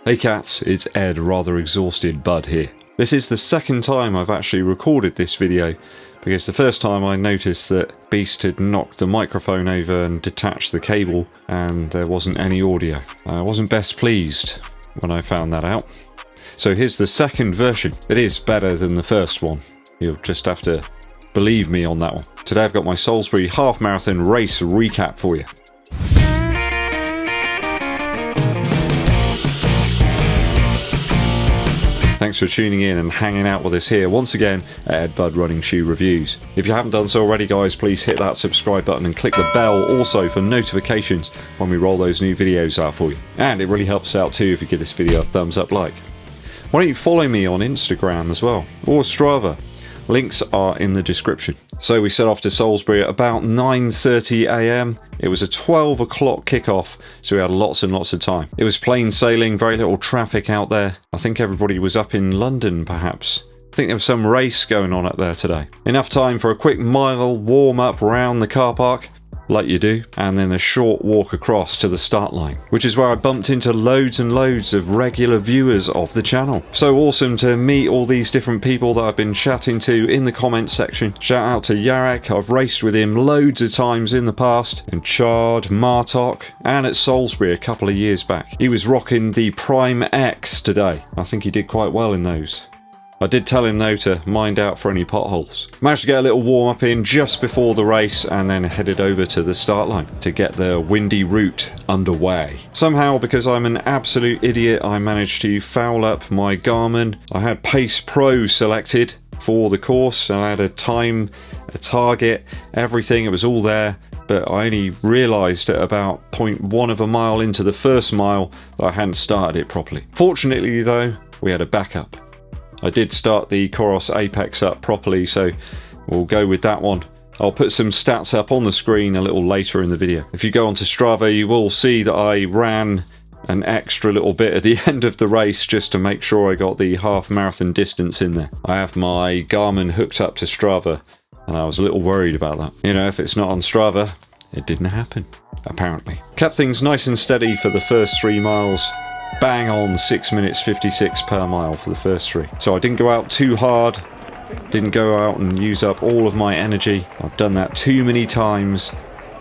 Hey cats, it's Ed, rather exhausted Bud here. This is the second time I've actually recorded this video, because the first time I noticed that Beast had knocked the microphone over and detached the cable and there wasn't any audio. I wasn't best pleased when I found that out. So here's the second version. It is better than the first one. You'll just have to believe me on that one. Today I've got my Salisbury half marathon race recap for you. Thanks for tuning in and hanging out with us here once again at Eddbud Running Shoe Reviews. If you haven't done so already guys, please hit that subscribe button and click the bell also for notifications when we roll those new videos out for you. And it really helps out too if you give this video a thumbs up like. Why don't you follow me on Instagram as well, or Strava. Links are in the description. So we set off to Salisbury at about 9:30 AM. It was a 12 o'clock kickoff, so we had lots and lots of time. It was plain sailing, very little traffic out there. I think everybody was up in London perhaps. I think there was some race going on up there today. Enough time for a quick mile warm up around the car park, like you do, and then a short walk across to the start line, which is where I bumped into loads and loads of regular viewers of the channel. So awesome to meet all these different people that I've been chatting to in the comments section. Shout out to Yarek, I've raced with him loads of times in the past, and Chard, Martok, and at Salisbury a couple of years back. He was rocking the Prime X today. I think he did quite well in those. I did tell him though to mind out for any potholes. Managed to get a little warm up in just before the race and then headed over to the start line to get the windy route underway. Somehow, because I'm an absolute idiot, I managed to foul up my Garmin. I had Pace Pro selected for the course and I had a time, a target, everything, it was all there. But I only realised at about 0.1 of a mile into the first mile that I hadn't started it properly. Fortunately though, we had a backup. I did start the Coros Apex up properly, so we'll go with that one. I'll put some stats up on the screen a little later in the video. If you go onto Strava, you will see that I ran an extra little bit at the end of the race just to make sure I got the half marathon distance in there. I have my Garmin hooked up to Strava, and I was a little worried about that. You know, if it's not on Strava, it didn't happen, apparently. Kept things nice and steady for the first 3 miles. Bang on 6 minutes 56 per mile for the first 3. So I didn't go out too hard, didn't go out and use up all of my energy. I've done that too many times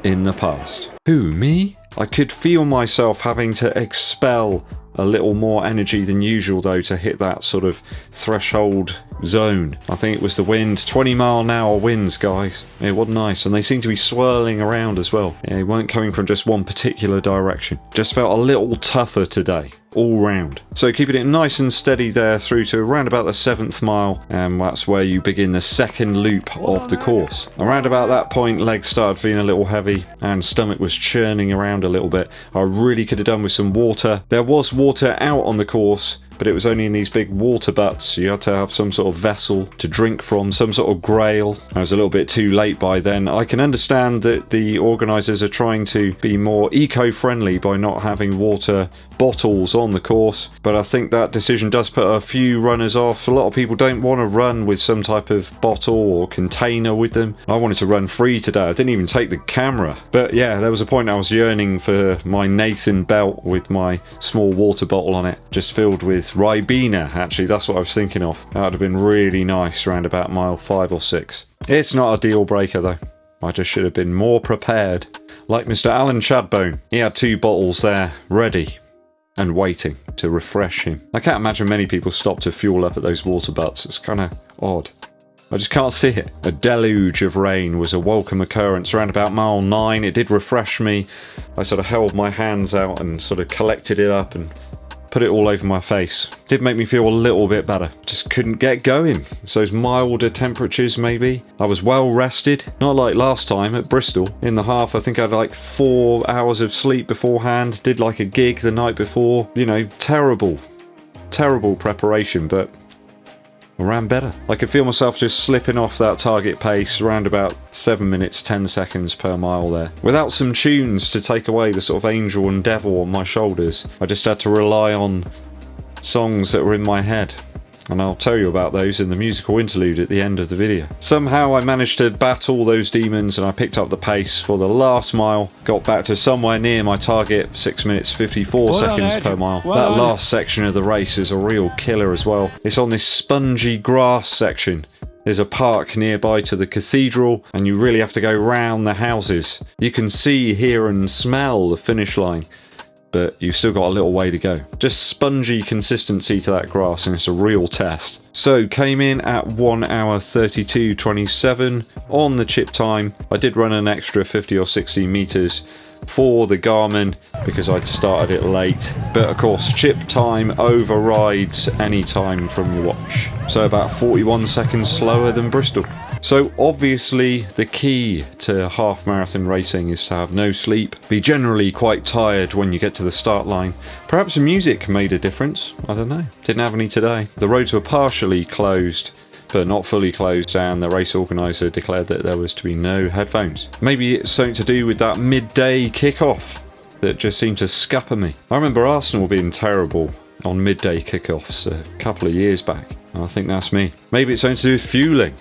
in the past. Who, me? I could feel myself having to expel a little more energy than usual though to hit that sort of threshold zone. I think it was the wind, 20-mile-an-hour winds guys. It wasn't nice, and they seem to be swirling around as well. Yeah, they weren't coming from just one particular direction. Just felt a little tougher today, all round. So keeping it nice and steady there through to around about the 7th mile, and that's where you begin the second loop of the course. Around about that point, legs started feeling a little heavy and stomach was churning around a little bit. I really could have done with some water. There was water out on the course, but it was only in these big water butts. You had to have some sort of vessel to drink from, some sort of grail. I was a little bit too late by then. I can understand that the organisers are trying to be more eco-friendly by not having water bottles on the course, but I think that decision does put a few runners off. A lot of people don't want to run with some type of bottle or container with them. I wanted to run free today. I didn't even take the camera. But yeah, there was a point I was yearning for my Nathan belt with my small water bottle on it, just filled with Ribena. Actually, that's what I was thinking of. That would have been really nice around about mile 5 or 6. It's not a deal breaker though. I just should have been more prepared. Like Mr. Alan Chadbone. He had 2 bottles there, ready and waiting to refresh him. I can't imagine many people stop to fuel up at those water butts. It's kind of odd. I just can't see it. A deluge of rain was a welcome occurrence around about mile 9. It did refresh me. I sort of held my hands out and sort of collected it up and put it all over my face. Did make me feel a little bit better. Just couldn't get going. It's those milder temperatures maybe. I was well rested. Not like last time at Bristol. In the half I think I had like 4 hours of sleep beforehand. Did like a gig the night before. You know, terrible preparation, but I ran better. I could feel myself just slipping off that target pace around about 7 minutes 10 seconds per mile there. Without some tunes to take away the sort of angel and devil on my shoulders, I just had to rely on songs that were in my head. and I'll tell you about those in the musical interlude at the end of the video. Somehow I managed to battle those demons and I picked up the pace for the last mile, got back to somewhere near my target, 6 minutes 54 seconds per mile. That last section of the race is a real killer as well. It's on this spongy grass section. There's a park nearby to the cathedral, and you really have to go round the houses. You can see, hear and smell the finish line, but you've still got a little way to go. Just spongy consistency to that grass, and it's a real test. So, came in at 1 hour 32:27 on the chip time. I did run an extra 50 or 60 meters for the Garmin because I'd started it late, but of course chip time overrides any time from your watch, so about 41 seconds slower than Bristol. So obviously the key to half marathon racing is to have no sleep, be generally quite tired when you get to the start line. Perhaps music made a difference, I don't know, didn't have any today. The roads were partially closed but not fully closed, and the race organiser declared that there was to be no headphones. Maybe it's something to do with that midday kickoff that just seemed to scupper me. I remember Arsenal being terrible on midday kickoffs a couple of years back. I think that's me. Maybe it's something to do with fueling.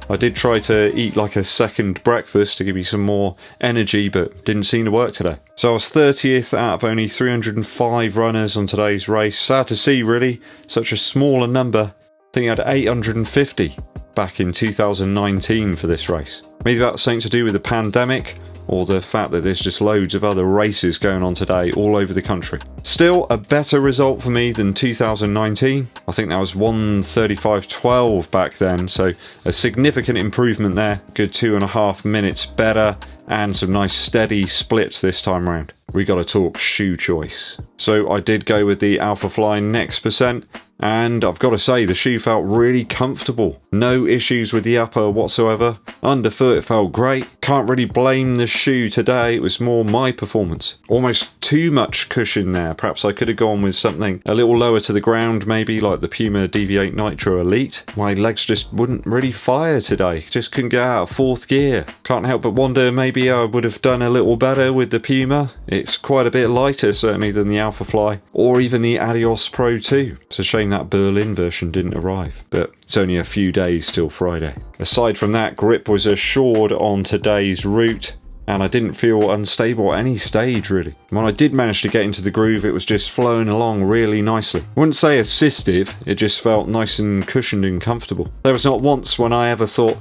I did try to eat like a second breakfast to give you some more energy, but didn't seem to work today. So I was 30th out of only 305 runners on today's race. Sad to see, really, such a smaller number. I think I had 850 back in 2019 for this race. Maybe that's something to do with the pandemic, or the fact that there's just loads of other races going on today all over the country. Still a better result for me than 2019. I think that was 1:35.12 back then, so a significant improvement there. Good 2.5 minutes better, and some nice steady splits this time around. We got to talk shoe choice. So I did go with the Alphafly Next Percent, and I've got to say the shoe felt really comfortable. No issues with the upper whatsoever. Underfoot it felt great. Can't really blame the shoe today, it was more my performance. Almost too much cushion there. Perhaps I could have gone with something a little lower to the ground, maybe like the Puma DV8 Nitro Elite. My legs just wouldn't really fire today. Just couldn't get out of fourth gear. Can't help but wonder maybe I would have done a little better with the Puma. It's quite a bit lighter certainly than the Alphafly, or even the Adios Pro 2. It's a shame that Berlin version didn't arrive, but it's only a few days till Friday. Aside from that, grip was assured on today's route, and I didn't feel unstable at any stage really. When I did manage to get into the groove, it was just flowing along really nicely. I wouldn't say assistive, it just felt nice and cushioned and comfortable. There was not once when I ever thought,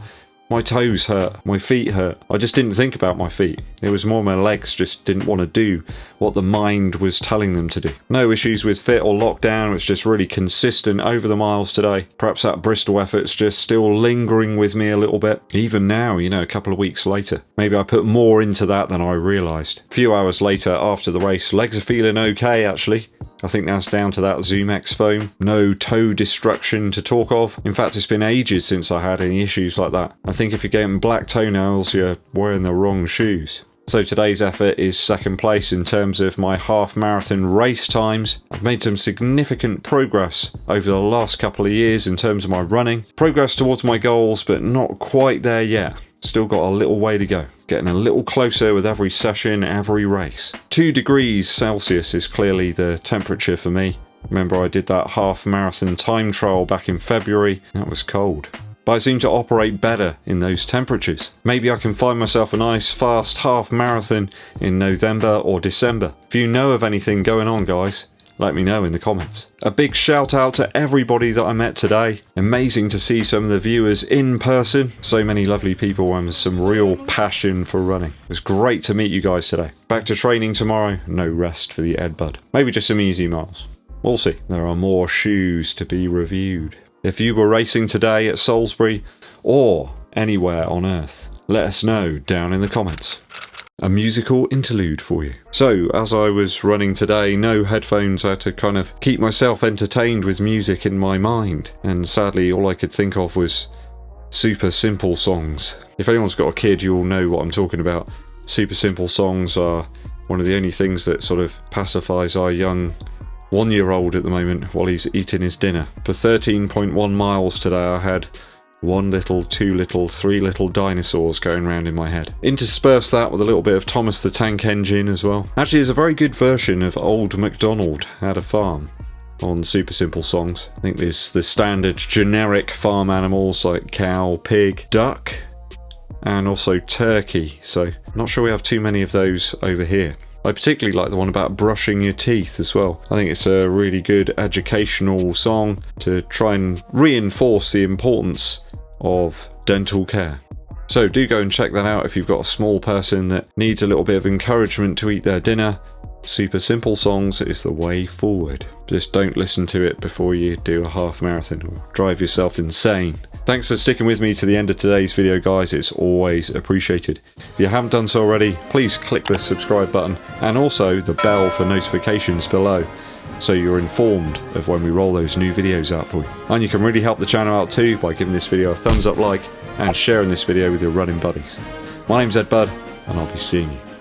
my toes hurt, my feet hurt. I just didn't think about my feet. It was more my legs just didn't want to do what the mind was telling them to do. No issues with fit or lockdown, it's just really consistent over the miles today. Perhaps that Bristol effort's just still lingering with me a little bit. Even now, you know, a couple of weeks later. Maybe I put more into that than I realised. A few hours later after the race, legs are feeling okay actually. I think that's down to that Zoom X foam. No toe destruction to talk of. In fact, it's been ages since I had any issues like that. I think if you're getting black toenails, you're wearing the wrong shoes. So today's effort is second place in terms of my half marathon race times. I've made some significant progress over the last couple of years in terms of my running. Progress towards my goals, but not quite there yet. Still got a little way to go. Getting a little closer with every session, every race. 2 degrees Celsius is clearly the temperature for me. Remember I did that half marathon time trial back in February. That was cold. But I seem to operate better in those temperatures. Maybe I can find myself a nice fast half marathon in November or December. If you know of anything going on, guys, let me know in the comments. A big shout out to everybody that I met today. Amazing to see some of the viewers in person. So many lovely people and some real passion for running. It was great to meet you guys today. Back to training tomorrow. No rest for the Eddbud. Maybe just some easy miles. We'll see. There are more shoes to be reviewed. If you were racing today at Salisbury or anywhere on earth, let us know down in the comments. A musical interlude for you. So, as I was running today, no headphones, I had to kind of keep myself entertained with music in my mind, and sadly all I could think of was super simple songs. If anyone's got a kid, you'll know what I'm talking about. Super simple songs are one of the only things that sort of pacifies our young 1-year-old at the moment while he's eating his dinner. For 13.1 miles today I had 1 little, 2 little, 3 little dinosaurs going around in my head. Intersperse that with a little bit of Thomas the Tank Engine as well. Actually, there's a very good version of Old MacDonald Had a Farm. on super simple songs. I think there's the standard generic farm animals like cow, pig, duck, and also turkey. So not sure we have too many of those over here. I particularly like the one about brushing your teeth as well. I think it's a really good educational song to try and reinforce the importance of dental care. So do go and check that out if you've got a small person that needs a little bit of encouragement to eat their dinner. Super simple songs is the way forward. Just don't listen to it before you do a half marathon or drive yourself insane. Thanks for sticking with me to the end of today's video, guys. It's always appreciated. If you haven't done so already, please click the subscribe button and also the bell for notifications below, so you're informed of when we roll those new videos out for you. And you can really help the channel out too by giving this video a thumbs up like and sharing this video with your running buddies. My name's Eddbud, and I'll be seeing you